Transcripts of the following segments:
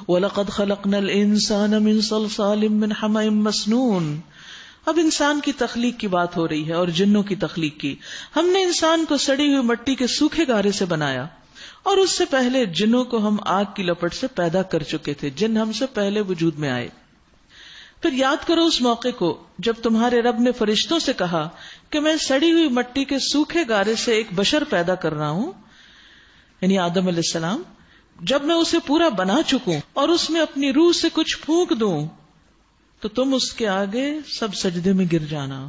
وَلَقَدْ خَلَقْنَا الْإِنسَانَ مِنْ صَلْصَالٍ مِّنْ حَمَإٍ مَّسْنُونٍ. اب انسان کی تخلیق کی بات ہو رہی ہے اور جنوں کی تخلیق کی. ہم نے انسان کو سڑی ہوئی مٹی کے سوکھے گارے سے بنایا، اور اس سے پہلے جنوں کو ہم آگ کی لپٹ سے پیدا کر چکے تھے. جن ہم سے پہلے وجود میں آئے. پھر یاد کرو اس موقع کو جب تمہارے رب نے فرشتوں سے کہا کہ میں سڑی ہوئی مٹی کے سوکھے گارے سے ایک بشر پیدا کر رہا ہوں، یعنی آدم علیہ السلام. جب میں اسے پورا بنا چکوں اور اس میں اپنی روح سے کچھ پھونک دوں تو تم اس کے آگے سب سجدے میں گر جانا.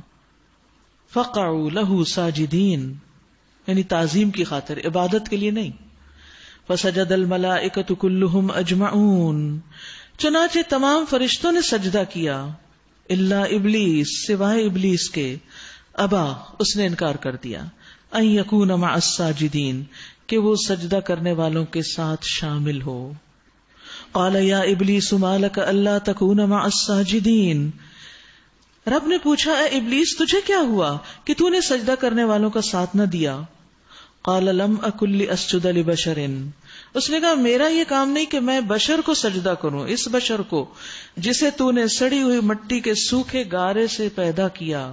فقعوا لہ ساجدین، یعنی تعظیم کی خاطر، عبادت کے لیے نہیں. فسجد الملائکۃ کلہم اجمعون، چنانچہ تمام فرشتوں نے سجدہ کیا، الا ابلیس، سوائے ابلیس کے. ابا، اس نے انکار کر دیا. ان یکون مع الساجدین، کہ وہ سجدہ کرنے والوں کے ساتھ شامل ہو. قال یا ابلیس ما لک الا تکون مع الساجدین، رب نے پوچھا اے ابلیس تجھے کیا ہوا کہ تو نے سجدہ کرنے والوں کا ساتھ نہ دیا. قال لم اکن لاسجد لبشر، اس نے کہا میرا یہ کام نہیں کہ میں بشر کو سجدہ کروں، اس بشر کو جسے تو نے سڑی ہوئی مٹی کے سوکھے گارے سے پیدا کیا.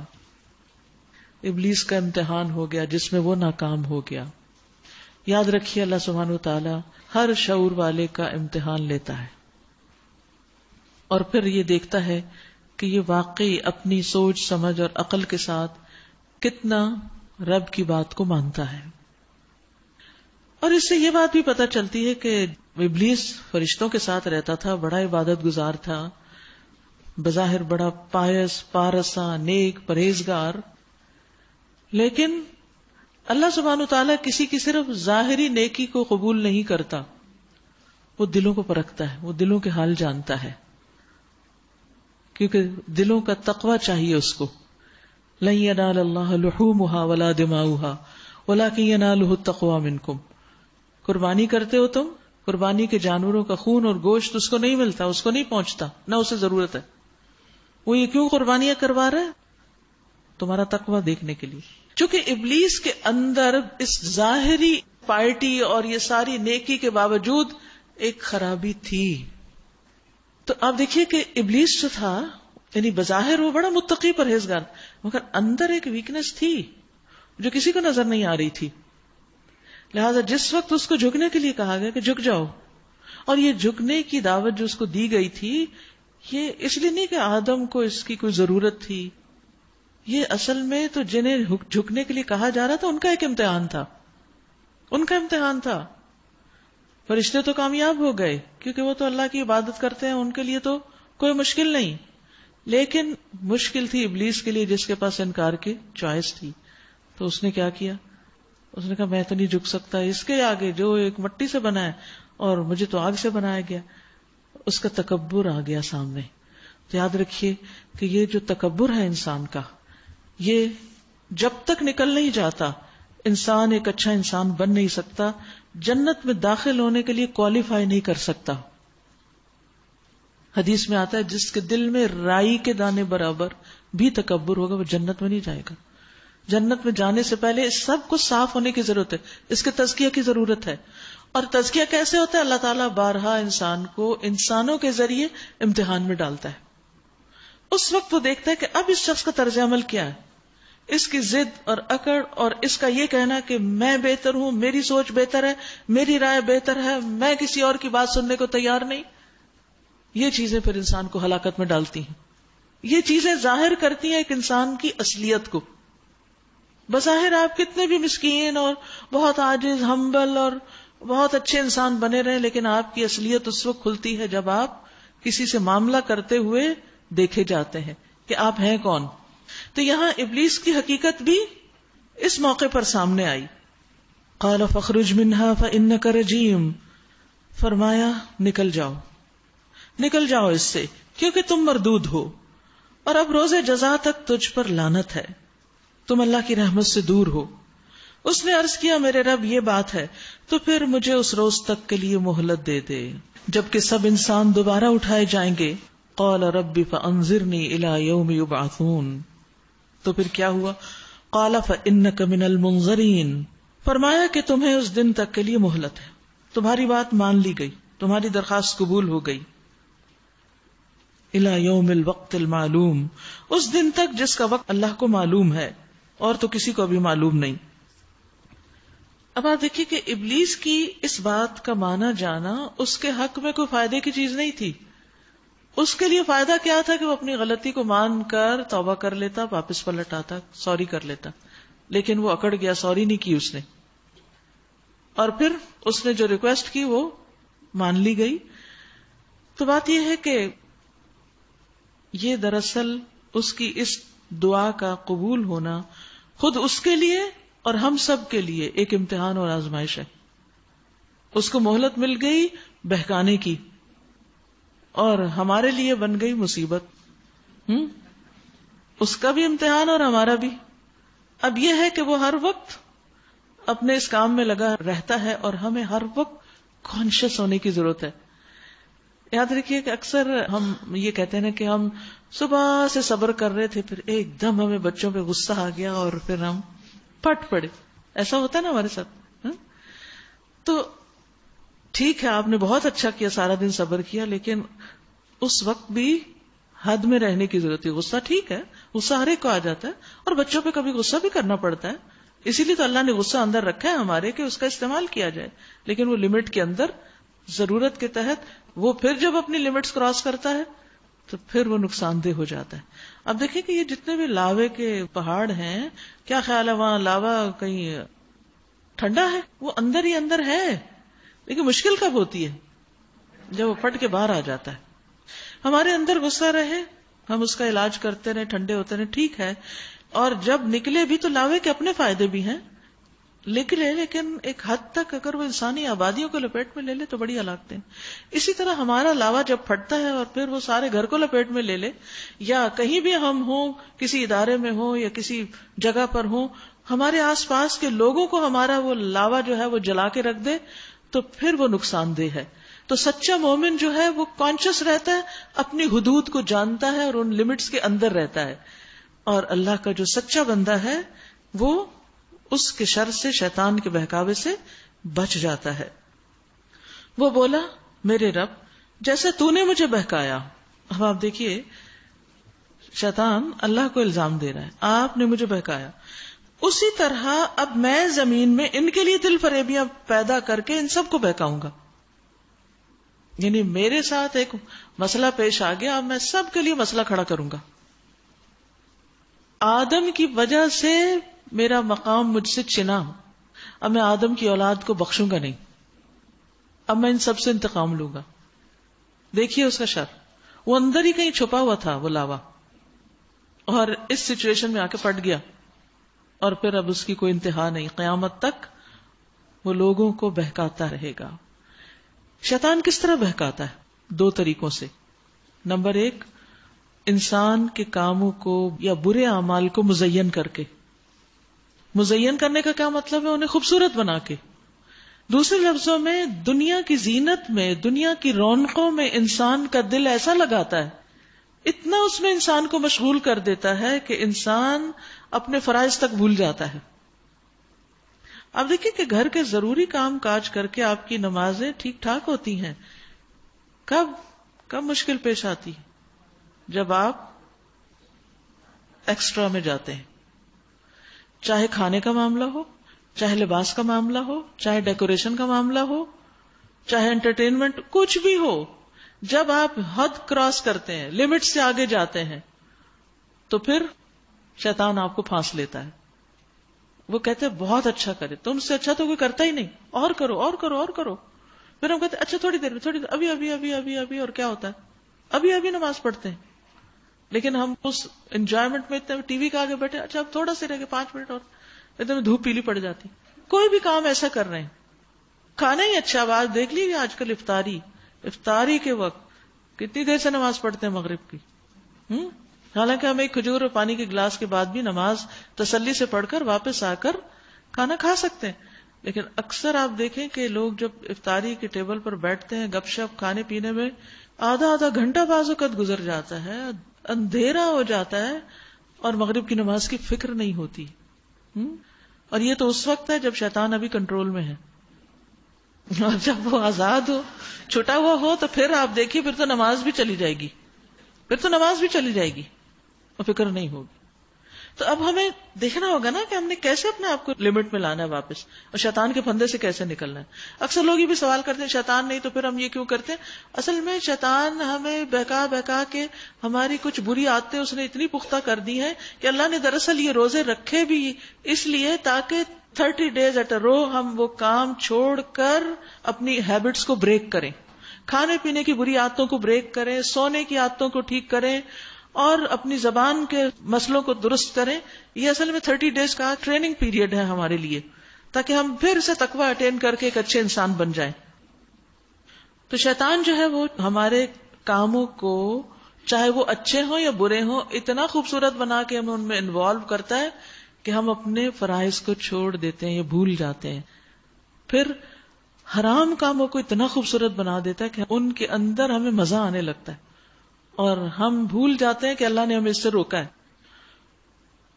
ابلیس کا امتحان ہو گیا جس میں وہ ناکام ہو گیا. یاد رکھیے اللہ سبحانہ وتعالی ہر شعور والے کا امتحان لیتا ہے اور پھر یہ دیکھتا ہے کہ یہ واقعی اپنی سوچ سمجھ اور عقل کے ساتھ کتنا رب کی بات کو مانتا ہے. اور اس سے یہ بات بھی پتہ چلتی ہے کہ ابلیس فرشتوں کے ساتھ رہتا تھا، بڑا عبادت گزار تھا، بظاہر بڑا پائس، پارسا، نیک، پرہیزگار، لیکن اللہ سبحانہ وتعالیٰ کسی کی صرف ظاہری نیکی کو قبول نہیں کرتا، وہ دلوں کو پرکھتا ہے، وہ دلوں کے حال جانتا ہے، کیونکہ دلوں کا تقوی چاہیے اس کو. لن ینال اللہ لحومها ولا دماؤها ولکن ینالہ التقوی منکم. قربانی کرتے ہو تم، قربانی کے جانوروں کا خون اور گوشت اس کو نہیں ملتا، اس کو نہیں پہنچتا، نہ اسے ضرورت ہے. وہ یہ کیوں قربانیاں کروا رہا ہے؟ تمہارا تقوی دیکھنے کے لیے. چونکہ ابلیس کے اندر اس ظاہری پائٹی اور یہ ساری نیکی کے باوجود ایک خرابی تھی. تو آپ دیکھیے کہ ابلیس جو تھا، یعنی بظاہر وہ بڑا متقی پرہیزگار، مگر اندر ایک ویکنس تھی جو کسی کو نظر نہیں آ رہی تھی. لہذا جس وقت اس کو جھکنے کے لیے کہا گیا کہ جھک جاؤ، اور یہ جھکنے کی دعوت جو اس کو دی گئی تھی، یہ اس لیے نہیں کہ آدم کو اس کی کوئی ضرورت تھی، یہ اصل میں تو جنہیں جھکنے کے لیے کہا جا رہا تھا ان کا ایک امتحان تھا، ان کا امتحان تھا. فرشتے تو کامیاب ہو گئے کیونکہ وہ تو اللہ کی عبادت کرتے ہیں، ان کے لیے تو کوئی مشکل نہیں، لیکن مشکل تھی ابلیس کے لیے جس کے پاس انکار کی چوائس تھی. تو اس نے کیا کیا؟ اس نے کہا میں تو نہیں جھک سکتا اس کے آگے جو ایک مٹی سے بنا ہے اور مجھے تو آگ سے بنایا گیا. اس کا تکبر آ گیا سامنے. تو یاد رکھیے کہ یہ جو تکبر ہے انسان کا، یہ جب تک نکل نہیں جاتا انسان ایک اچھا انسان بن نہیں سکتا، جنت میں داخل ہونے کے لیے کوالیفائی نہیں کر سکتا. حدیث میں آتا ہے جس کے دل میں رائی کے دانے برابر بھی تکبر ہوگا وہ جنت میں نہیں جائے گا. جنت میں جانے سے پہلے اس سب کو صاف ہونے کی ضرورت ہے، اس کے تزکیہ کی ضرورت ہے. اور تزکیہ کیسے ہوتا ہے؟ اللہ تعالیٰ بارہا انسان کو انسانوں کے ذریعے امتحان میں ڈالتا ہے. اس وقت وہ دیکھتا ہے کہ اب اس شخص کا طرز عمل کیا ہے، اس کی ضد اور اکڑ اور اس کا یہ کہنا کہ میں بہتر ہوں، میری سوچ بہتر ہے، میری رائے بہتر ہے، میں کسی اور کی بات سننے کو تیار نہیں. یہ چیزیں پھر انسان کو ہلاکت میں ڈالتی ہیں. یہ چیزیں ظاہر کرتی ہیں ایک انسان کی اصلیت کو. بظاہر آپ کتنے بھی مسکین اور بہت عاجز، ہمبل اور بہت اچھے انسان بنے رہے، لیکن آپ کی اصلیت اس وقت کھلتی ہے جب آپ کسی سے معاملہ کرتے ہوئے دیکھے جاتے ہیں کہ آپ ہیں کون. تو یہاں ابلیس کی حقیقت بھی اس موقع پر سامنے آئی. قال فاخرج منها فانك رجیم، فرمایا نکل جاؤ، نکل جاؤ اس سے کیونکہ تم مردود ہو، اور اب روز جزا تک تجھ پر لعنت ہے، تم اللہ کی رحمت سے دور ہو. اس نے عرض کیا میرے رب یہ بات ہے تو پھر مجھے اس روز تک کے لیے مہلت دے دے جبکہ سب انسان دوبارہ اٹھائے جائیں گے. قال رب فانظرنی الی یوم یبعثون، تو پھر کیا ہوا؟ قال فانک من المنظرین، فرمایا کہ تمہیں اس دن تک کے لیے مہلت ہے، تمہاری بات مان لی گئی، تمہاری درخواست قبول ہو گئی. الی یوم الوقت المعلوم، اس دن تک جس کا وقت اللہ کو معلوم ہے اور تو کسی کو بھی معلوم نہیں. اب آپ دیکھیے کہ ابلیس کی اس بات کا مانا جانا اس کے حق میں کوئی فائدے کی چیز نہیں تھی. اس کے لیے فائدہ کیا تھا کہ وہ اپنی غلطی کو مان کر توبہ کر لیتا، واپس پلٹ آتا، سوری کر لیتا. لیکن وہ اکڑ گیا، سوری نہیں کی اس نے، اور پھر اس نے جو ریکویسٹ کی وہ مان لی گئی. تو بات یہ ہے کہ یہ دراصل اس کی اس دعا کا قبول ہونا خود اس کے لیے اور ہم سب کے لیے ایک امتحان اور آزمائش ہے. اس کو مہلت مل گئی بہکانے کی، اور ہمارے لیے بن گئی مصیبت. اس کا بھی امتحان اور ہمارا بھی. اب یہ ہے کہ وہ ہر وقت اپنے اس کام میں لگا رہتا ہے اور ہمیں ہر وقت کانشیس ہونے کی ضرورت ہے. یاد رکھیے کہ اکثر ہم یہ کہتے ہیں کہ ہم صبح سے صبر کر رہے تھے، پھر ایک دم ہمیں بچوں پہ غصہ آ گیا اور پھر ہم پھٹ پڑے. ایسا ہوتا ہے نا ہمارے ساتھ. تو ٹھیک ہے، آپ نے بہت اچھا کیا، سارا دن صبر کیا، لیکن اس وقت بھی حد میں رہنے کی ضرورت ہے. غصہ ٹھیک ہے، غصہ ہر ایک کو آ جاتا ہے، اور بچوں پہ کبھی غصہ بھی کرنا پڑتا ہے. اسی لیے تو اللہ نے غصہ اندر رکھا ہے ہمارے کہ اس کا استعمال کیا جائے، لیکن وہ لمٹ کے اندر، ضرورت کے تحت. وہ پھر جب اپنی لمٹس کراس کرتا ہے تو پھر وہ نقصان دہ ہو جاتا ہے. اب دیکھیں کہ یہ جتنے بھی لاوے کے پہاڑ ہیں، کیا خیال ہے وہاں لاوا کہیں ٹھنڈا ہے؟ وہ اندر ہی اندر ہے، لیکن مشکل کب ہوتی ہے؟ جب وہ پھٹ کے باہر آ جاتا ہے. ہمارے اندر غصہ رہے، ہم اس کا علاج کرتے رہے، ٹھنڈے ہوتے رہے، ٹھیک ہے. اور جب نکلے بھی تو لاوے کے اپنے فائدے بھی ہیں، نکلے لیکن ایک حد تک اگر وہ انسانی آبادیوں کو لپیٹ میں لے لے تو بڑی ہلاکتیں. اسی طرح ہمارا لاوا جب پھٹتا ہے اور پھر وہ سارے گھر کو لپیٹ میں لے لے، یا کہیں بھی ہم ہوں، کسی ادارے میں ہوں یا کسی جگہ پر ہوں، ہمارے آس پاس کے لوگوں کو ہمارا وہ لاوا جو ہے وہ جلا کے رکھ دے، تو پھر وہ نقصان دہ ہے. تو سچا مومن جو ہے وہ کانشیس رہتا ہے، اپنی حدود کو جانتا ہے اور ان لمٹس کے اندر رہتا ہے. اور اللہ کا جو سچا بندہ ہے وہ اس کے شر سے، شیطان کے بہکاوے سے بچ جاتا ہے. وہ بولا میرے رب جیسے تو نے مجھے بہکایا. اب آپ دیکھیے شیطان اللہ کو الزام دے رہا ہے، آپ نے مجھے بہکایا، اسی طرح اب میں زمین میں ان کے لیے دل فریبیاں پیدا کر کے ان سب کو بہکاؤں گا. یعنی میرے ساتھ ایک مسئلہ پیش آ گیا، اب میں سب کے لیے مسئلہ کھڑا کروں گا. آدم کی وجہ سے میرا مقام مجھ سے چھنا، اب میں آدم کی اولاد کو بخشوں گا نہیں، اب میں ان سب سے انتقام لوں گا. دیکھیے اس کا شر، وہ اندر ہی کہیں چھپا ہوا تھا وہ لاوا، اور اس سچویشن میں آ کے پٹ گیا، اور پھر اب اس کی کوئی انتہا نہیں، قیامت تک وہ لوگوں کو بہکاتا رہے گا. شیطان کس طرح بہکاتا ہے؟ 2 طریقوں سے. نمبر 1، انسان کے کاموں کو یا برے اعمال کو مزین کر کے. مزین کرنے کا کیا مطلب ہے؟ انہیں خوبصورت بنا کے. دوسرے لفظوں میں دنیا کی زینت میں، دنیا کی رونقوں میں انسان کا دل ایسا لگاتا ہے، اتنا اس میں انسان کو مشغول کر دیتا ہے کہ انسان اپنے فرائض تک بھول جاتا ہے. اب دیکھیں کہ گھر کے ضروری کام کاج کر کے آپ کی نمازیں ٹھیک ٹھاک ہوتی ہیں، کب مشکل پیش آتی ہے؟ جب آپ ایکسٹرا میں جاتے ہیں، چاہے کھانے کا معاملہ ہو، چاہے لباس کا معاملہ ہو، چاہے ڈیکوریشن کا معاملہ ہو، چاہے انٹرٹینمنٹ، کچھ بھی ہو. جب آپ حد کراس کرتے ہیں، لمٹ سے آگے جاتے ہیں، تو پھر شیطان آپ کو پھانس لیتا ہے. وہ کہتے ہیں بہت اچھا کرے، تم سے اچھا تو کوئی کرتا ہی نہیں، اور کرو اور کرو اور کرو. پھر ہم کہتے ہیں اچھا تھوڑی دیر میں، ابھی اور کیا ہوتا ہے، ابھی نماز پڑھتے ہیں. لیکن ہم اس انجوائمنٹ میں اتنے ٹی وی کے آگے بیٹھے، اچھا اب تھوڑا سا رہ گئے 5 منٹ اور، اتنے دھوپ پیلی پڑ جاتی. کوئی بھی کام ایسا کر رہے ہیں، کھانا ہی اچھا. آج دیکھ لیجیے آج کل افطاری کے وقت کتنی دیر سے نماز پڑھتے ہیں مغرب کی. حالانکہ ہم ایک کھجور اور پانی کے گلاس کے بعد بھی نماز تسلی سے پڑھ کر واپس آ کر کھانا کھا سکتے ہیں. لیکن اکثر آپ دیکھیں کہ لوگ جب افطاری کے ٹیبل پر بیٹھتے ہیں، گپ شپ کھانے پینے میں آدھا گھنٹہ بعض اوقات گزر جاتا ہے، اندھیرا ہو جاتا ہے، اور مغرب کی نماز کی فکر نہیں ہوتی. اور یہ تو اس وقت ہے جب شیطان ابھی کنٹرول میں ہے. اور جب وہ آزاد ہو، چھٹا ہوا ہو، تو پھر آپ دیکھیے پھر تو نماز بھی چلی جائے گی، اور فکر نہیں ہوگی. تو اب ہمیں دیکھنا ہوگا نا کہ ہم نے کیسے اپنے آپ کو لمٹ میں لانا ہے واپس، اور شیطان کے پھندے سے کیسے نکلنا ہے. اکثر لوگ یہ بھی سوال کرتے ہیں شیطان نہیں تو پھر ہم یہ کیوں کرتے ہیں. اصل میں شیطان ہمیں بہکا بہکا کے ہماری کچھ بری عادتیں اس نے اتنی پختہ کر دی ہیں کہ اللہ نے دراصل یہ روزے رکھے بھی اس لیے تاکہ 30 days ایٹ اے رو ہم وہ کام چھوڑ کر اپنی ہیبٹس کو بریک کریں، کھانے پینے کی بری عادتوں کو بریک کریں، سونے کی عادتوں کو ٹھیک کریں، اور اپنی زبان کے مسئلوں کو درست کریں. یہ اصل میں 30 days کا ٹریننگ پیریڈ ہے ہمارے لیے، تاکہ ہم پھر سے تقویٰ اٹین کر کے ایک اچھے انسان بن جائیں. تو شیطان جو ہے وہ ہمارے کاموں کو چاہے وہ اچھے ہوں یا برے ہوں اتنا خوبصورت بنا کے ہمیں ان میں انوالو کرتا ہے کہ ہم اپنے فرائض کو چھوڑ دیتے ہیں یا بھول جاتے ہیں. پھر حرام کاموں کو اتنا خوبصورت بنا دیتا ہے کہ ان کے اندر ہمیں مزہ آنے لگتا ہے اور ہم بھول جاتے ہیں کہ اللہ نے ہمیں اس سے روکا ہے.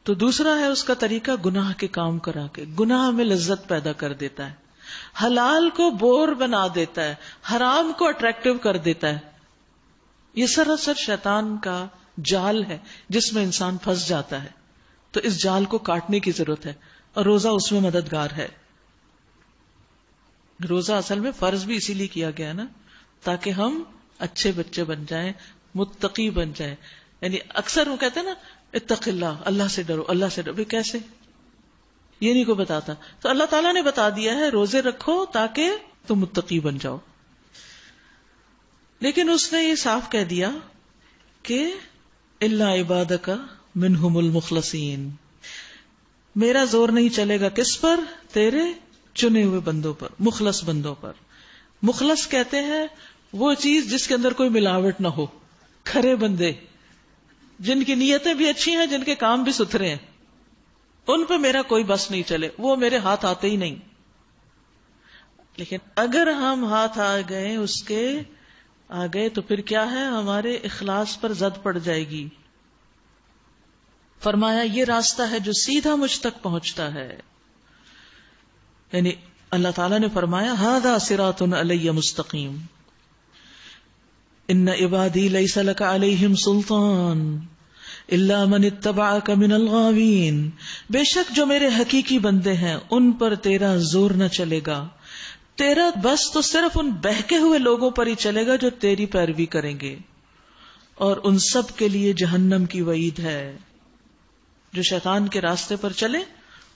تو دوسرا ہے اس کا طریقہ گناہ کے کام کرا کے. گناہ میں لذت پیدا کر دیتا ہے، حلال کو بور بنا دیتا ہے، حرام کو اٹریکٹیو کر دیتا ہے. یہ سراسر شیطان کا جال ہے جس میں انسان پھنس جاتا ہے. تو اس جال کو کاٹنے کی ضرورت ہے، اور روزہ اس میں مددگار ہے. روزہ اصل میں فرض بھی اسی لیے کیا گیا نا تاکہ ہم اچھے بچے بن جائیں، متقی بن جائیں. یعنی اکثر وہ کہتے ہیں نا اتق اللہ، اللہ سے ڈرو، اللہ سے ڈرو. کیسے؟ یہ نہیں کو بتاتا. تو اللہ تعالیٰ نے بتا دیا ہے روزے رکھو تاکہ تم متقی بن جاؤ. لیکن اس نے یہ صاف کہہ دیا کہ الا عبادک منہم المخلصین، میرا زور نہیں چلے گا کس پر؟ تیرے چنے ہوئے بندوں پر، مخلص بندوں پر. مخلص کہتے ہیں وہ چیز جس کے اندر کوئی ملاوٹ نہ ہو، کھرے بندے جن کی نیتیں بھی اچھی ہیں، جن کے کام بھی ستھرے ہیں. ان پہ میرا کوئی بس نہیں چلے، وہ میرے ہاتھ آتے ہی نہیں. لیکن اگر ہم ہاتھ آ گئے تو پھر کیا ہے؟ ہمارے اخلاص پر زد پڑ جائے گی. فرمایا یہ راستہ ہے جو سیدھا مجھ تک پہنچتا ہے. یعنی اللہ تعالیٰ نے فرمایا ھذا صراط علی مستقیم ان عبادی لیس لک علیہم سلطان الا من اتبعک من الغاوین. بے شک جو میرے حقیقی بندے ہیں ان پر تیرا زور نہ چلے گا، تیرا بس تو صرف ان بہکے ہوئے لوگوں پر ہی چلے گا جو تیری پیروی کریں گے، اور ان سب کے لیے جہنم کی وعید ہے. جو شیطان کے راستے پر چلے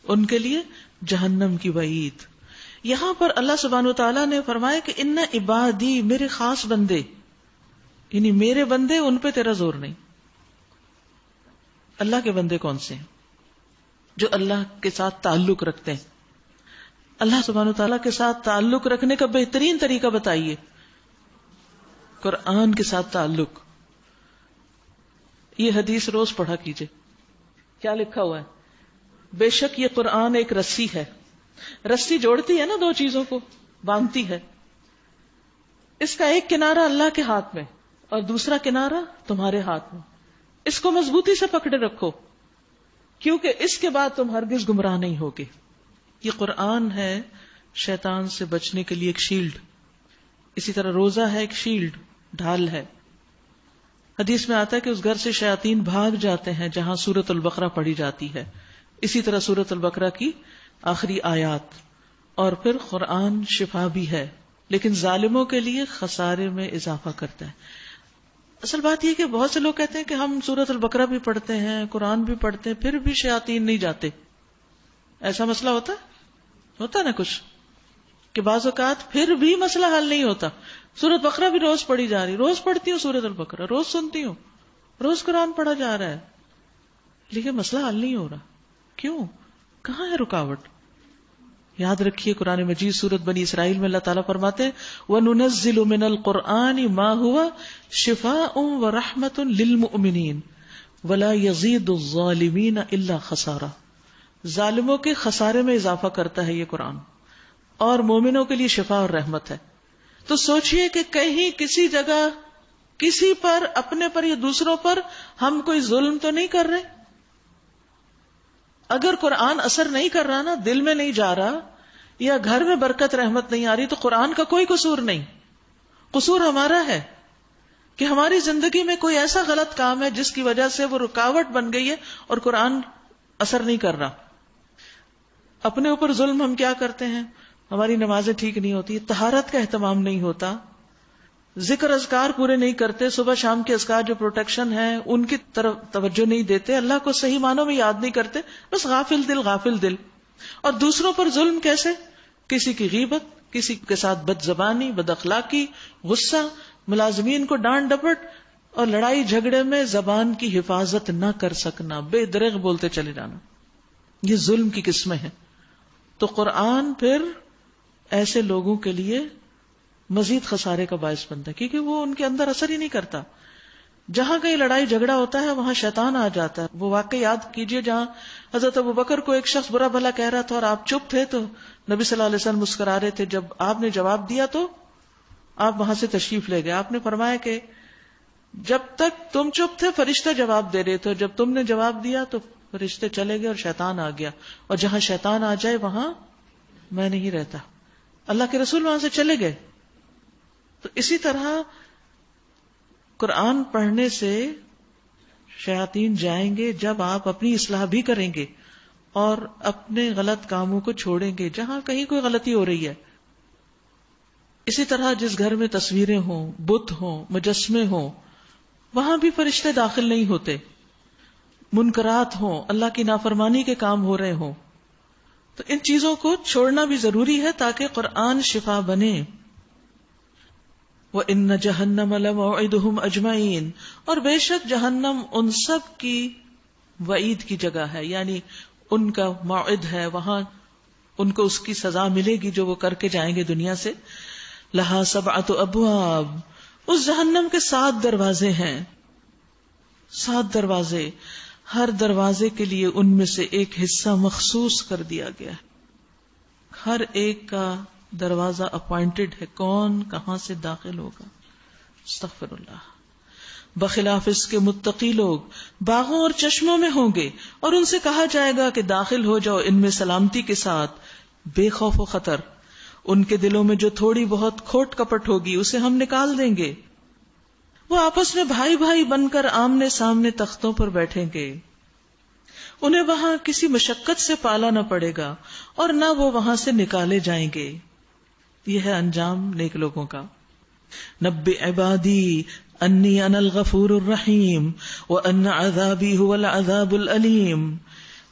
ان کے لیے جہنم کی وعید. یہاں پر اللہ سبحانہ وتعالیٰ نے فرمایا کہ ان عبادی، میرے خاص بندے، یعنی میرے بندے، ان پہ تیرا زور نہیں. اللہ کے بندے کون سے ہیں؟ جو اللہ کے ساتھ تعلق رکھتے ہیں. اللہ سبحانہ وتعالیٰ کے ساتھ تعلق رکھنے کا بہترین طریقہ بتائیے. قرآن کے ساتھ تعلق. یہ حدیث روز پڑھا کیجئے. کیا لکھا ہوا ہے؟ بے شک یہ قرآن ایک رسی ہے. رسی جوڑتی ہے نا دو چیزوں کو، باندھتی ہے. اس کا ایک کنارہ اللہ کے ہاتھ میں اور دوسرا کنارہ تمہارے ہاتھ میں. اس کو مضبوطی سے پکڑے رکھو کیونکہ اس کے بعد تم ہرگز گمراہ نہیں ہوگے. یہ قرآن ہے شیطان سے بچنے کے لیے ایک شیلڈ. اسی طرح روزہ ہے ایک شیلڈ، ڈھال ہے. حدیث میں آتا ہے کہ اس گھر سے شیاطین بھاگ جاتے ہیں جہاں سورۃ البقرہ پڑھی جاتی ہے. اسی طرح سورۃ البقرہ کی آخری آیات. اور پھر قرآن شفا بھی ہے لیکن ظالموں کے لیے خسارے میں اضافہ کرتا ہے. اصل بات یہ کہ بہت سے لوگ کہتے ہیں کہ ہم سورۃ البقرہ بھی پڑھتے ہیں، قرآن بھی پڑھتے ہیں، پھر بھی شیاطین نہیں جاتے. ایسا مسئلہ ہوتا نا کچھ کہ بعض اوقات پھر بھی مسئلہ حل نہیں ہوتا. سورۃ بقرہ بھی روز پڑھی جا رہی، روز پڑھتی ہوں سورۃ البقرہ، روز سنتی ہوں، روز قرآن پڑھا جا رہا ہے، لیکن مسئلہ حل نہیں ہو رہا. کیوں؟ کہاں ہے رکاوٹ؟ یاد رکھیے قرآن مجید سورۃ بنی اسرائیل میں اللہ تعالیٰ فرماتے ہیں وَنُنَزِّلُ مِنَ الْقُرْآنِ مَا هُوَ شِفَاءٌ وَرَحْمَةٌ لِّلْمُؤْمِنِينَ وَلَا يَزِيدُ الظَّالِمِينَ إِلَّا خَسَارًا. ظالموں کے خسارے میں اضافہ کرتا ہے یہ قرآن، اور مومنوں کے لیے شفا اور رحمت ہے. تو سوچئے کہ کہیں کسی جگہ کسی پر، اپنے پر یا دوسروں پر ہم کوئی ظلم تو نہیں کر رہے؟ اگر قرآن اثر نہیں کر رہا نا، دل میں نہیں جا رہا، یا گھر میں برکت رحمت نہیں آ رہی، تو قرآن کا کوئی قصور نہیں، قصور ہمارا ہے کہ ہماری زندگی میں کوئی ایسا غلط کام ہے جس کی وجہ سے وہ رکاوٹ بن گئی ہے اور قرآن اثر نہیں کر رہا. اپنے اوپر ظلم ہم کیا کرتے ہیں؟ ہماری نمازیں ٹھیک نہیں ہوتی، طہارت کا اہتمام نہیں ہوتا، ذکر اذکار پورے نہیں کرتے، صبح شام کے اذکار جو پروٹیکشن ہے ان کی طرف توجہ نہیں دیتے، اللہ کو صحیح معنوں میں یاد نہیں کرتے، بس غافل دل. اور دوسروں پر ظلم کیسے؟ کسی کی غیبت، کسی کے ساتھ بد زبانی، بد اخلاقی، غصہ، ملازمین کو ڈانٹ ڈپٹ، اور لڑائی جھگڑے میں زبان کی حفاظت نہ کر سکنا، بے دریغ بولتے چلے جانا. یہ ظلم کی قسمیں ہیں. تو قرآن پھر ایسے لوگوں کے لیے مزید خسارے کا باعث بنتا ہے، کیونکہ وہ ان کے اندر اثر ہی نہیں کرتا. جہاں کہیں لڑائی جھگڑا ہوتا ہے وہاں شیطان آ جاتا ہے. وہ واقعہ یاد کیجئے جہاں حضرت ابوبکر کو ایک شخص برا بھلا کہہ رہا تھا اور آپ چپ تھے، تو نبی صلی اللہ علیہ وسلم مسکرا رہے تھے. جب آپ نے جواب دیا تو آپ وہاں سے تشریف لے گئے. آپ نے فرمایا کہ جب تک تم چپ تھے فرشتہ جواب دے رہے تھے، جب تم نے جواب دیا تو فرشتے چلے گئے اور شیطان آ گیا، اور جہاں شیطان آ جائے وہاں میں نہیں رہتا. اللہ کے رسول وہاں سے چلے گئے. تو اسی طرح قرآن پڑھنے سے شیاطین جائیں گے جب آپ اپنی اصلاح بھی کریں گے اور اپنے غلط کاموں کو چھوڑیں گے جہاں کہیں کوئی غلطی ہو رہی ہے. اسی طرح جس گھر میں تصویریں ہوں، بت ہوں، مجسمے ہوں، وہاں بھی فرشتے داخل نہیں ہوتے. منکرات ہوں، اللہ کی نافرمانی کے کام ہو رہے ہوں، تو ان چیزوں کو چھوڑنا بھی ضروری ہے تاکہ قرآن شفا بنے. وَإِنَّ جَهَنَّمَ لَمَوْعِدُهُمْ أَجْمَعِينَ، اور بے شک جہنم ان سب کی وعید کی جگہ ہے، یعنی ان کا موعد ہے، وہاں ان کو اس کی سزا ملے گی جو وہ کر کے جائیں گے دنیا سے. لَهَا سَبْعَةُ أَبْوَابٍ، اس جہنم کے 7 دروازے ہیں. 7 دروازے، ہر دروازے کے لیے ان میں سے ایک حصہ مخصوص کر دیا گیا ہے. ہر ایک کا دروازہ اپوائنٹڈ ہے، کون کہاں سے داخل ہوگا. استغفر اللہ. بخلاف اس کے متقی لوگ باغوں اور چشموں میں ہوں گے، اور ان سے کہا جائے گا کہ داخل ہو جاؤ ان میں سلامتی کے ساتھ، بے خوف و خطر. ان کے دلوں میں جو تھوڑی بہت کھوٹ کپٹ ہوگی اسے ہم نکال دیں گے. وہ آپس میں بھائی بھائی بن کر آمنے سامنے تختوں پر بیٹھیں گے. انہیں وہاں کسی مشقت سے پالا نہ پڑے گا اور نہ وہ وہاں سے نکالے جائیں گے. یہ ہے انجام نیک لوگوں کا. نبئ عبادی انی انا الغفور الرحیم وان عذابی هو العذاب العلیم.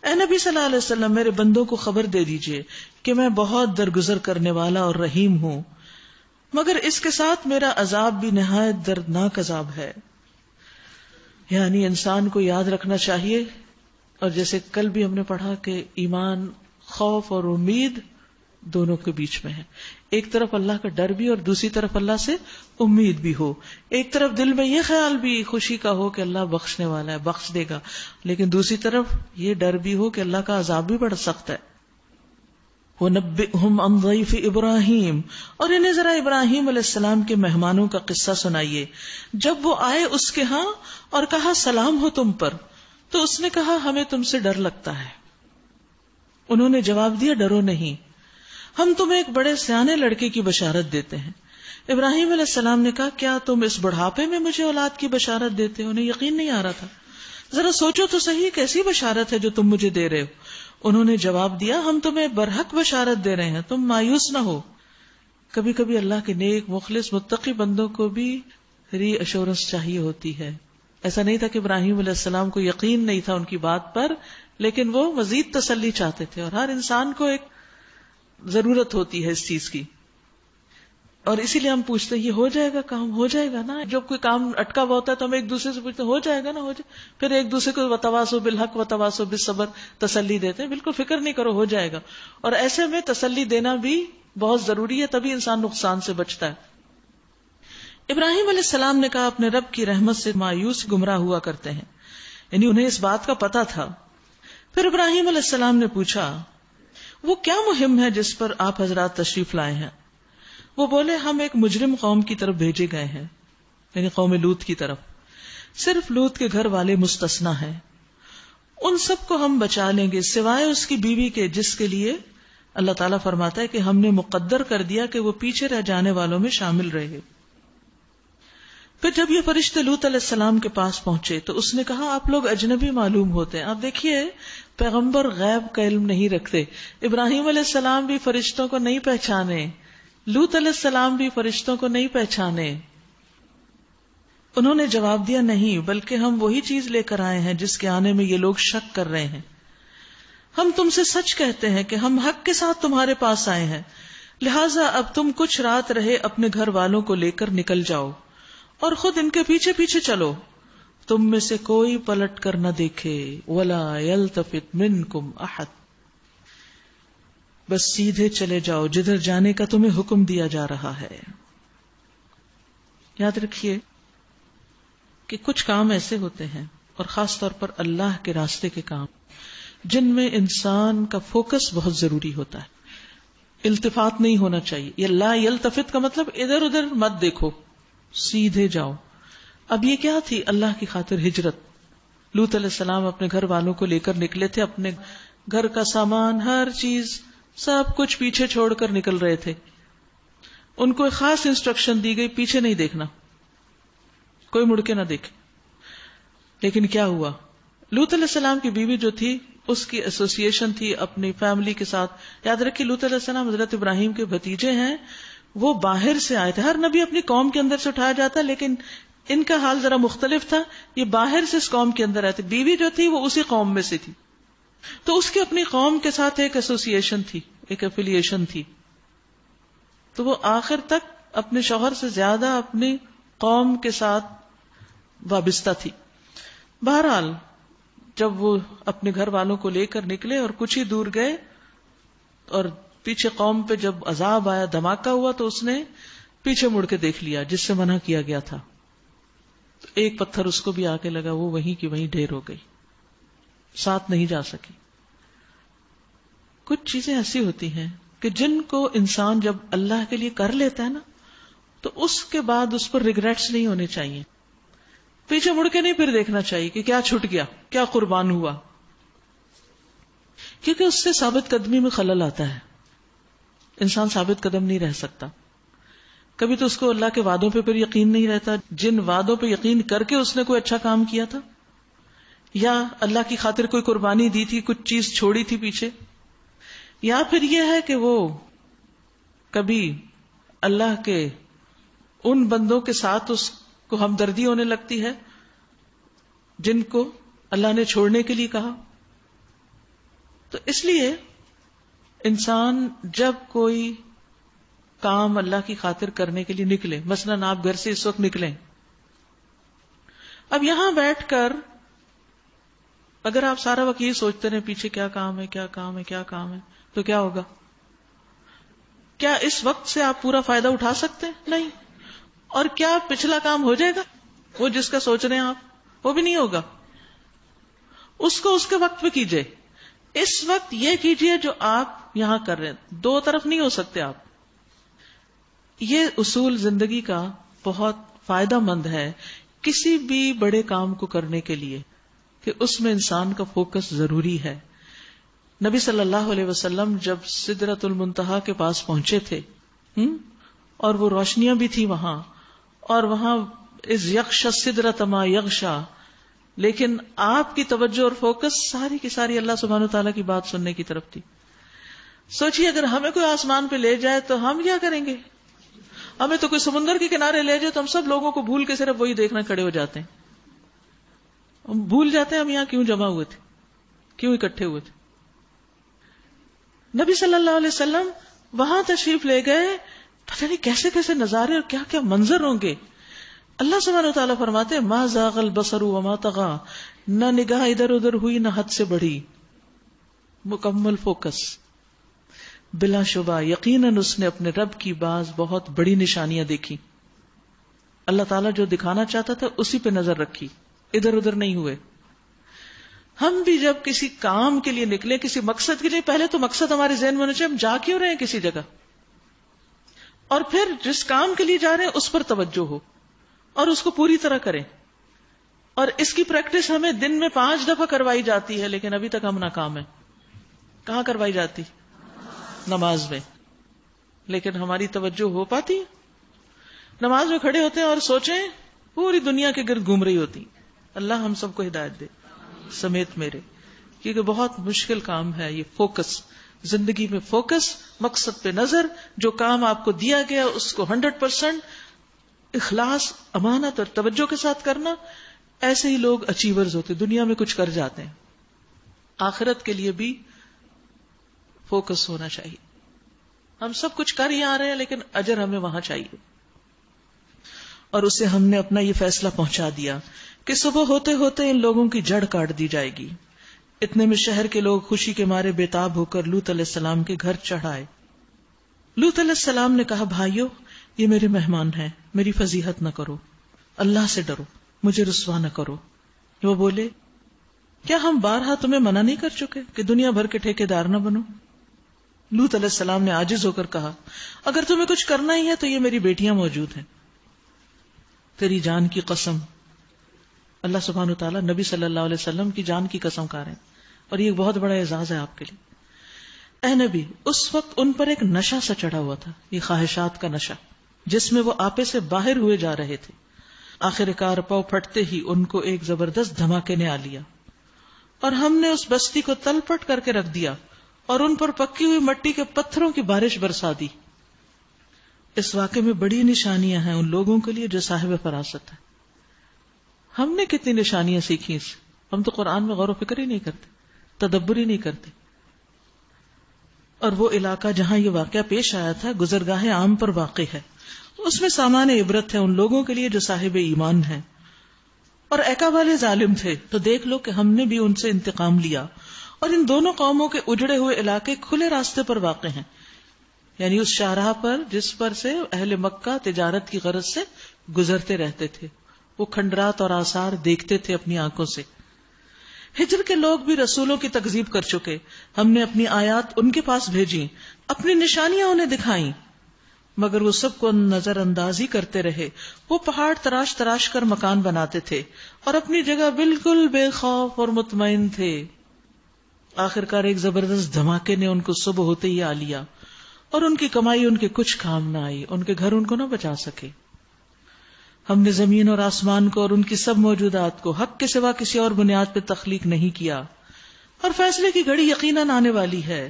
اے نبی صلی اللہ علیہ وسلم، میرے بندوں کو خبر دے دیجئے کہ میں بہت درگزر کرنے والا اور رحیم ہوں، مگر اس کے ساتھ میرا عذاب بھی نہایت دردناک عذاب ہے. یعنی انسان کو یاد رکھنا چاہیے، اور جیسے کل بھی ہم نے پڑھا کہ ایمان خوف اور امید دونوں کے بیچ میں ہے. ایک طرف اللہ کا ڈر بھی اور دوسری طرف اللہ سے امید بھی ہو. ایک طرف دل میں یہ خیال بھی خوشی کا ہو کہ اللہ بخشنے والا ہے، بخش دے گا، لیکن دوسری طرف یہ ڈر بھی ہو کہ اللہ کا عذاب بھی بڑھ سخت ہے. وَنَبِّئْهُمْ عَنْ ضَيْفِ إِبْرَاهِيمَ، اور انہیں ذرا ابراہیم علیہ السلام کے مہمانوں کا قصہ سنائیے. جب وہ آئے اس کے ہاں اور کہا سلام ہو تم پر، تو اس نے کہا ہمیں تم سے ڈر لگتا ہے. انہوں نے جواب دیا ڈرو نہیں، ہم تمہیں ایک بڑے سیانے لڑکے کی بشارت دیتے ہیں. ابراہیم علیہ السلام نے کہا کیا تم اس بڑھاپے میں مجھے اولاد کی بشارت دیتے ہو؟ انہیں یقین نہیں آ رہا تھا. ذرا سوچو تو صحیح، کیسی بشارت ہے جو تم مجھے دے رہے ہو؟ انہوں نے جواب دیا ہم تمہیں برحق بشارت دے رہے ہیں، تم مایوس نہ ہو. کبھی کبھی اللہ کے نیک مخلص متقی بندوں کو بھی ری ایشورنس چاہیے ہوتی ہے. ایسا نہیں تھا کہ ابراہیم علیہ السلام کو یقین نہیں تھا ان کی بات پر، لیکن وہ مزید تسلی چاہتے تھے. اور ہر انسان کو ایک ضرورت ہوتی ہے اس چیز کی، اور اسی لیے ہم پوچھتے ہیں یہ ہو جائے گا کام، ہو جائے گا نا. جب کوئی کام اٹکا ہوا ہوتا ہے تو ہم ایک دوسرے سے پوچھتے ہیں ہو جائے گا نا، ہو جائے. پھر ایک دوسرے کو وتواصوا بالحق وتواصوا بالصبر تسلی دیتے ہیں، بالکل فکر نہیں کرو ہو جائے گا. اور ایسے میں تسلی دینا بھی بہت ضروری ہے، تبھی انسان نقصان سے بچتا ہے. ابراہیم علیہ السلام نے کہا اپنے رب کی رحمت سے مایوس گمراہ ہوا کرتے ہیں، یعنی انہیں اس بات کا پتا تھا. پھر ابراہیم علیہ السلام نے پوچھا وہ کیا مہم ہے جس پر آپ حضرات تشریف لائے ہیں؟ وہ بولے ہم ایک مجرم قوم کی طرف بھیجے گئے ہیں، یعنی قوم لوط کی طرف. صرف لوط کے گھر والے مستثنا ہیں، ان سب کو ہم بچا لیں گے سوائے اس کی بیوی کے جس کے لیے اللہ تعالیٰ فرماتا ہے کہ ہم نے مقدر کر دیا کہ وہ پیچھے رہ جانے والوں میں شامل رہے. پھر جب یہ فرشتے لوط علیہ السلام کے پاس پہنچے تو اس نے کہا آپ لوگ اجنبی معلوم ہوتے ہیں. آپ دیکھیے پیغمبر غیب کا علم نہیں رکھتے. ابراہیم علیہ السلام بھی فرشتوں کو نہیں پہچانے, لوط علیہ السلام بھی فرشتوں کو نہیں پہچانے. انہوں نے جواب دیا نہیں, بلکہ ہم وہی چیز لے کر آئے ہیں جس کے آنے میں یہ لوگ شک کر رہے ہیں. ہم تم سے سچ کہتے ہیں کہ ہم حق کے ساتھ تمہارے پاس آئے ہیں, لہٰذا اب تم کچھ رات رہے اپنے گھر والوں کو لے کر نکل جاؤ اور خود ان کے پیچھے پیچھے چلو, تم میں سے کوئی پلٹ کر نہ دیکھے. وَلَا يَلْتَفِتْ مِنْكُمْ أَحَدٌ, بس سیدھے چلے جاؤ جدھر جانے کا تمہیں حکم دیا جا رہا ہے. یاد رکھیے کہ کچھ کام ایسے ہوتے ہیں, اور خاص طور پر اللہ کے راستے کے کام, جن میں انسان کا فوکس بہت ضروری ہوتا ہے. التفات نہیں ہونا چاہیے. یہ لا یلتفت کا مطلب ادھر ادھر مت دیکھو, سیدھے جاؤ. اب یہ کیا تھی؟ اللہ کی خاطر ہجرت. لوط علیہ السلام اپنے گھر والوں کو لے کر نکلے تھے, اپنے گھر کا سامان, ہر چیز, سب کچھ پیچھے چھوڑ کر نکل رہے تھے. ان کو ایک خاص انسٹرکشن دی گئی, پیچھے نہیں دیکھنا, کوئی مڑ کے نہ دیکھے. لیکن کیا ہوا؟ لوط علیہ السلام کی بیوی جو تھی اس کی ایسوسیشن تھی اپنی فیملی کے ساتھ. یاد رکھیے لوط علیہ السلام حضرت ابراہیم کے بھتیجے ہیں, وہ باہر سے آئے تھے. ہر نبی اپنی قوم کے اندر سے اٹھایا جاتا, لیکن ان کا حال ذرا مختلف تھا. یہ باہر سے اس قوم کے اندر آئے تھے. بیوی جو تھی وہ اسی قوم میں سے تھی, تو اس کی اپنی قوم کے ساتھ ایک ایسوسیشن تھی, ایک ایفیلیشن تھی. تو وہ آخر تک اپنے شوہر سے زیادہ اپنی قوم کے ساتھ وابستہ تھی. بہرحال جب وہ اپنے گھر والوں کو لے کر نکلے اور کچھ ہی دور گئے اور پیچھے قوم پہ جب عذاب آیا, دھماکہ ہوا, تو اس نے پیچھے مڑ کے دیکھ لیا جس سے منع کیا گیا تھا. تو ایک پتھر اس کو بھی آ کے لگا, وہ وہیں کی وہیں ڈھیر ہو گئی, ساتھ نہیں جا سکی. کچھ چیزیں ایسی ہوتی ہیں کہ جن کو انسان جب اللہ کے لیے کر لیتا ہے نا, تو اس کے بعد اس پر ریگریٹس نہیں ہونے چاہیے. پیچھے مڑ کے نہیں پھر دیکھنا چاہیے کہ کیا چھوٹ گیا, کیا قربان ہوا, کیونکہ اس سے ثابت قدمی میں خلل آتا ہے. انسان ثابت قدم نہیں رہ سکتا. کبھی تو اس کو اللہ کے وعدوں پہ پھر یقین نہیں رہتا, جن وعدوں پہ یقین کر کے اس نے کوئی اچھا کام کیا تھا, یا اللہ کی خاطر کوئی قربانی دی تھی, کچھ چیز چھوڑی تھی پیچھے. یا پھر یہ ہے کہ وہ کبھی اللہ کے ان بندوں کے ساتھ اس کو ہمدردی ہونے لگتی ہے جن کو اللہ نے چھوڑنے کے لیے کہا. تو اس لیے انسان جب کوئی کام اللہ کی خاطر کرنے کے لیے نکلے, مثلاً آپ گھر سے اس وقت نکلیں, اب یہاں بیٹھ کر اگر آپ سارا وقت یہ سوچتے رہے پیچھے کیا کام ہے, کیا کام ہے, کیا کام ہے, تو کیا ہوگا؟ کیا اس وقت سے آپ پورا فائدہ اٹھا سکتے ہیں؟ نہیں. اور کیا پچھلا کام ہو جائے گا؟ وہ جس کا سوچ رہے ہیں آپ, وہ بھی نہیں ہوگا. اس کو اس کے وقت پہ کیجئے. اس وقت یہ کیجئے جو آپ یہاں کر رہے ہیں, دو طرف نہیں ہو سکتے آپ. یہ اصول زندگی کا بہت فائدہ مند ہے کسی بھی بڑے کام کو کرنے کے لیے, کہ اس میں انسان کا فوکس ضروری ہے. نبی صلی اللہ علیہ وسلم جب سدرۃ المنتہا کے پاس پہنچے تھے, اور وہ روشنیاں بھی تھی وہاں, اور وہاں از یغشی السدرۃ ما یغشی, لیکن آپ کی توجہ اور فوکس ساری کی ساری اللہ سبحانہ وتعالیٰ کی بات سننے کی طرف تھی. سوچئے اگر ہمیں کوئی آسمان پہ لے جائے تو ہم کیا کریں گے؟ ہمیں تو کوئی سمندر کے کنارے لے جائے تو ہم سب لوگوں کو بھول کے صرف وہی دیکھنا کھڑے ہو جاتے ہیں. ہم بھول جاتے ہیں ہم یہاں کیوں جمع ہوئے تھے, کیوں اکٹھے ہوئے تھے. نبی صلی اللہ علیہ وسلم وہاں تشریف لے گئے, پتہ نہیں کیسے کیسے نظارے اور کیا کیا منظر ہوں گے. اللہ سبحانہ وتعالیٰ فرماتے ما زاغ البصر وما طغى, نہ نگاہ ادھر ادھر ہوئی نہ حد سے بڑھی, مکمل فوکس. بلا شبہ یقیناً اس نے اپنے رب کی بعض بہت بڑی نشانیاں دیکھی. اللہ تعالیٰ جو دکھانا چاہتا تھا اسی پہ نظر رکھی, ادھر ادھر نہیں ہوئے. ہم بھی جب کسی کام کے لیے نکلے, کسی مقصد کے لیے, پہلے تو مقصد ہمارے ذہن میں ہونا چاہیے ہم جا کیوں رہے ہیں کسی جگہ, اور پھر جس کام کے لیے جا رہے ہیں اس پر توجہ ہو اور اس کو پوری طرح کریں. اور اس کی پریکٹس ہمیں دن میں 5 دفعہ کروائی جاتی ہے, لیکن ابھی تک ہم ناکام ہیں. کہاں کروائی جاتی؟ نماز میں، لیکن ہماری توجہ ہو پاتی ہے؟ نماز میں کھڑے ہوتے ہیں اور سوچیں پوری دنیا کے گرد گھوم رہی ہوتی. اللہ ہم سب کو ہدایت دے سمیت میرے، کیونکہ بہت مشکل کام ہے یہ فوکس، زندگی میں فوکس، مقصد پہ نظر، جو کام آپ کو دیا گیا اس کو 100% اخلاص، امانت اور توجہ کے ساتھ کرنا. ایسے ہی لوگ اچیورز ہوتے، دنیا میں کچھ کر جاتے ہیں. آخرت کے لیے بھی فوکس ہونا چاہیے. ہم سب کچھ کر ہی آ رہے ہیں لیکن اجر ہمیں وہاں چاہیے. اور اسے ہم نے اپنا یہ فیصلہ پہنچا دیا کہ صبح ہوتے ہوتے ان لوگوں کی جڑ کاٹ دی جائے گی. اتنے میں شہر کے لوگ خوشی کے مارے بےتاب ہو کر لوط علیہ السلام کے گھر چڑھ آئے. لوط علیہ السلام نے کہا، بھائیو یہ میرے مہمان ہیں، میری فضیحت نہ کرو، اللہ سے ڈرو، مجھے رسوا نہ کرو. وہ بولے، کیا ہم بارہا تمہیں منع نہیں کر چکے کہ دنیا بھر کے ٹھیکیدار نہ بنو؟ لوط علیہ السلام نے عاجز ہو کر کہا، اگر تمہیں کچھ کرنا ہی ہے تو یہ میری بیٹیاں موجود ہیں. تیری جان کی قسم، اللہ سبحانہ وتعالیٰ نبی صلی اللہ علیہ وسلم کی جان کی قسم کھا رہے ہیں، اور یہ بہت بڑا اعزاز ہے آپ کے لیے. اے نبی، اس وقت ان پر ایک نشہ سا چڑھا ہوا تھا، یہ خواہشات کا نشہ، جس میں وہ آپے سے باہر ہوئے جا رہے تھے. آخر کار پاؤ پھٹتے ہی ان کو ایک زبردست دھماکے نے آ لیا، اور ہم نے اس بستی کو تل پٹ کر کے رکھ دیا اور ان پر پکی ہوئی مٹی کے پتھروں کی بارش برسا دی. اس واقعے میں بڑی نشانیاں ہیں ان لوگوں کے لیے جو صاحب فراست ہے. ہم نے کتنی نشانیاں سیکھی اس، ہم تو قرآن میں غور و فکر ہی نہیں کرتے، تدبر ہی نہیں کرتے. اور وہ علاقہ جہاں یہ واقعہ پیش آیا تھا گزرگاہ عام پر واقع ہے، اس میں سامان عبرت ہے ان لوگوں کے لیے جو صاحب ایمان ہیں. اور ایکا والے ظالم تھے تو دیکھ لو کہ ہم نے بھی ان سے انتقام لیا. اور ان دونوں قوموں کے اجڑے ہوئے علاقے کھلے راستے پر واقع ہیں، یعنی اس شاہراہ پر جس پر سے اہل مکہ تجارت کی غرض سے گزرتے رہتے تھے. وہ کھنڈرات اور آثار دیکھتے تھے اپنی آنکھوں سے. ہجر کے لوگ بھی رسولوں کی تکذیب کر چکے، ہم نے اپنی آیات ان کے پاس بھیجی، اپنی نشانیاں انہیں دکھائیں، مگر وہ سب کو نظر اندازی کرتے رہے. وہ پہاڑ تراش تراش کر مکان بناتے تھے اور اپنی جگہ بالکل بے خوف اور مطمئن تھے. آخرکار ایک زبردست دھماکے نے ان کو صبح ہوتے ہی آ لیا، اور ان کی کمائی ان کے کچھ کام نہ آئی، ان کے گھر ان کو نہ بچا سکے. ہم نے زمین اور آسمان کو اور ان کی سب موجودات کو حق کے سوا کسی اور بنیاد پہ تخلیق نہیں کیا، اور فیصلے کی گھڑی یقیناً آنے والی ہے.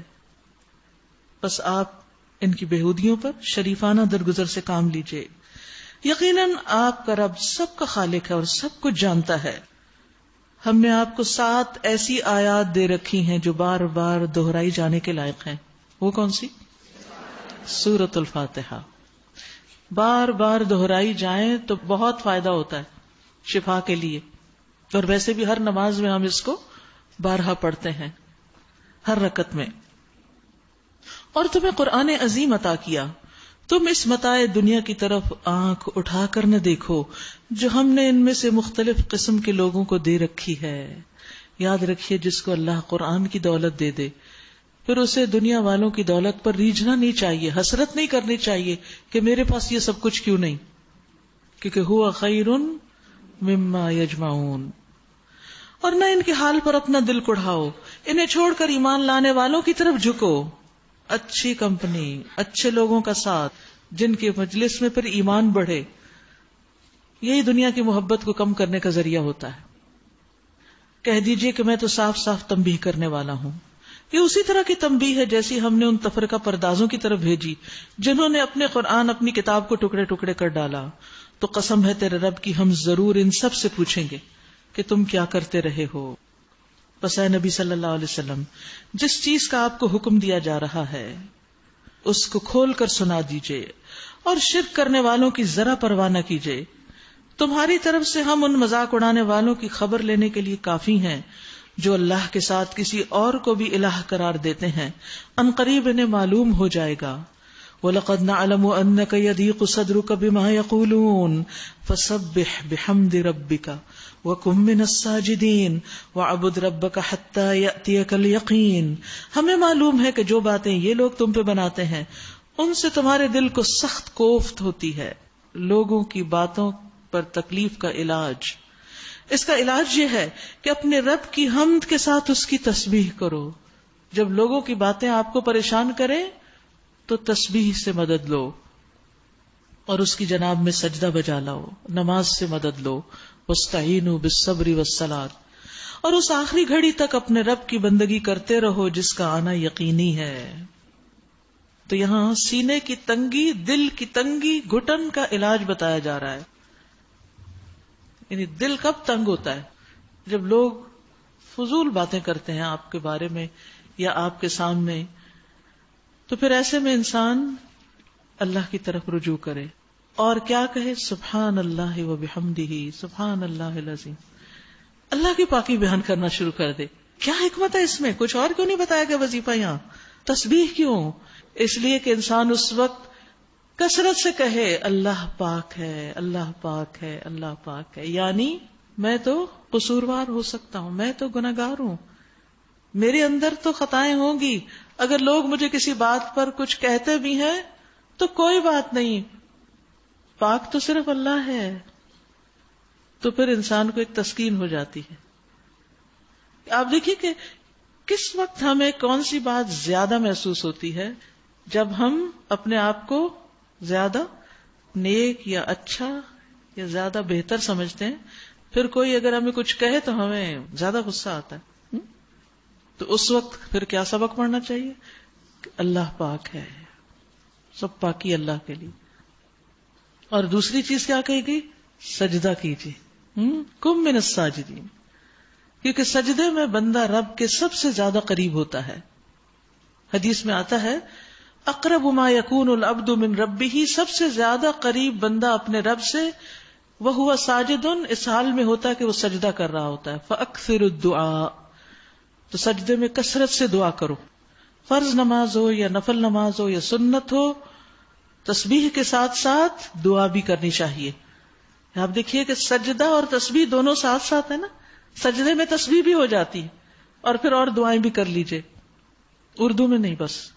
بس آپ ان کی بےہودیوں پر شریفانہ درگزر سے کام لیجئے. یقیناً آپ کا رب سب کا خالق ہے اور سب کچھ جانتا ہے. ہم نے آپ کو 7 ایسی آیات دے رکھی ہیں جو بار بار دہرائی جانے کے لائق ہیں. وہ کون سی؟ سورۃ الفاتحہ. بار بار دہرائی جائیں تو بہت فائدہ ہوتا ہے شفا کے لیے، اور ویسے بھی ہر نماز میں ہم اس کو بارہا پڑھتے ہیں ہر رکعت میں. اور تمہیں قرآن عظیم عطا کیا، تم اس متاع دنیا کی طرف آنکھ اٹھا کر نہ دیکھو جو ہم نے ان میں سے مختلف قسم کے لوگوں کو دے رکھی ہے. یاد رکھیے جس کو اللہ قرآن کی دولت دے دے پھر اسے دنیا والوں کی دولت پر ریجھنا نہیں چاہیے، حسرت نہیں کرنی چاہیے کہ میرے پاس یہ سب کچھ کیوں نہیں، کیونکہ ہوا خیر مما یجمعون. اور نہ ان کے حال پر اپنا دل کڑھاؤ، انہیں چھوڑ کر ایمان لانے والوں کی طرف جھکو. اچھی کمپنی، اچھے لوگوں کا ساتھ، جن کے مجلس میں پھر ایمان بڑھے، یہی دنیا کی محبت کو کم کرنے کا ذریعہ ہوتا ہے. کہہ دیجئے کہ میں تو صاف صاف تنبیہ کرنے والا ہوں. یہ اسی طرح کی تنبیہ ہے جیسی ہم نے ان تفرقہ پردازوں کی طرف بھیجی جنہوں نے اپنے قرآن، اپنی کتاب کو ٹکڑے ٹکڑے کر ڈالا. تو قسم ہے تیرے رب کی، ہم ضرور ان سب سے پوچھیں گے کہ تم کیا کرتے رہے ہو. بس اے نبی صلی اللہ علیہ وسلم، جس چیز کا آپ کو حکم دیا جا رہا ہے اس کو کھول کر سنا دیجئے، اور شرک کرنے والوں کی ذرا پرواہ نہ کیجئے. تمہاری طرف سے ہم ان مذاق اڑانے والوں کی خبر لینے کے لیے کافی ہیں جو اللہ کے ساتھ کسی اور کو بھی الہ قرار دیتے ہیں. ان قریب انہیں معلوم ہو جائے گا. وَلَقَدْ نَعْلَمُ أَنَّكَ يَضِيقُ صَدْرُكَ بِمَا يَقُولُونَ فَسَبِّحْ بِحَمْدِ رَبِّكَ وَكُن مِّنَ السَّاجِدِينَ وَاعْبُدْ رَبَّكَ حَتَّى يَأْتِيَكَ الْيَقِينُ. ہمیں معلوم ہے کہ جو باتیں یہ لوگ تم پہ بناتے ہیں ان سے تمہارے دل کو سخت کوفت ہوتی ہے. لوگوں کی باتوں پر تکلیف کا علاج، اس کا علاج یہ ہے کہ اپنے رب کی حمد کے ساتھ اس کی تسبیح کرو. جب لوگوں کی باتیں آپ کو پریشان کریں تو تسبیح سے مدد لو اور اس کی جناب میں سجدہ بجا لاؤ، نماز سے مدد لو، واستعینوا بالصبر والصلاۃ، اور اس آخری گھڑی تک اپنے رب کی بندگی کرتے رہو جس کا آنا یقینی ہے۔ تو یہاں سینے کی تنگی، دل کی تنگی، گھٹن کا علاج بتایا جا رہا ہے۔ یعنی دل کب تنگ ہوتا ہے؟ جب لوگ فضول باتیں کرتے ہیں آپ کے بارے میں یا آپ کے سامنے، تو پھر ایسے میں انسان اللہ کی طرف رجوع کرے اور کیا کہے؟ سبحان اللہ و بحمدہ، سبحان اللہ العظیم، اللہ کی پاکی بیان کرنا شروع کر دے۔ کیا حکمت ہے اس میں؟ کچھ اور کیوں نہیں بتایا گیا وظیفہ یہاں؟ تسبیح کیوں؟ اس لیے کہ انسان اس وقت کثرت سے کہے اللہ پاک ہے، اللہ پاک ہے، اللہ پاک ہے، یعنی میں تو قصوروار ہو سکتا ہوں، میں تو گناہگار ہوں، میرے اندر تو خطائیں ہوں گی، اگر لوگ مجھے کسی بات پر کچھ کہتے بھی ہیں تو کوئی بات نہیں، پاک تو صرف اللہ ہے۔ تو پھر انسان کو ایک تسکین ہو جاتی ہے۔ آپ دیکھیے کہ کس وقت ہمیں کون سی بات زیادہ محسوس ہوتی ہے؟ جب ہم اپنے آپ کو زیادہ نیک یا اچھا یا زیادہ بہتر سمجھتے ہیں، پھر کوئی اگر ہمیں کچھ کہے تو ہمیں زیادہ غصہ آتا ہے۔ تو اس وقت پھر کیا سبق پڑھنا چاہیے کہ اللہ پاک ہے، سب پاکی اللہ کے لیے۔ اور دوسری چیز کیا کہے گی؟ سجدہ کیجیے، کم من الساجدین، کیونکہ سجدے میں بندہ رب کے سب سے زیادہ قریب ہوتا ہے۔ حدیث میں آتا ہے اقرب ما یکون العبد من ربہ، سب سے زیادہ قریب بندہ اپنے رب سے وہو ساجد، اس حال میں ہوتا ہے کہ وہ سجدہ کر رہا ہوتا ہے۔ فاکثر الدعاء، تو سجدے میں کثرت سے دعا کرو، فرض نماز ہو یا نفل نماز ہو یا سنت ہو، تسبیح کے ساتھ ساتھ دعا بھی کرنی چاہیے۔ آپ دیکھیے کہ سجدہ اور تسبیح دونوں ساتھ ساتھ ہے نا، سجدے میں تسبیح بھی ہو جاتی ہے اور پھر اور دعائیں بھی کر لیجئے، اردو میں نہیں بس۔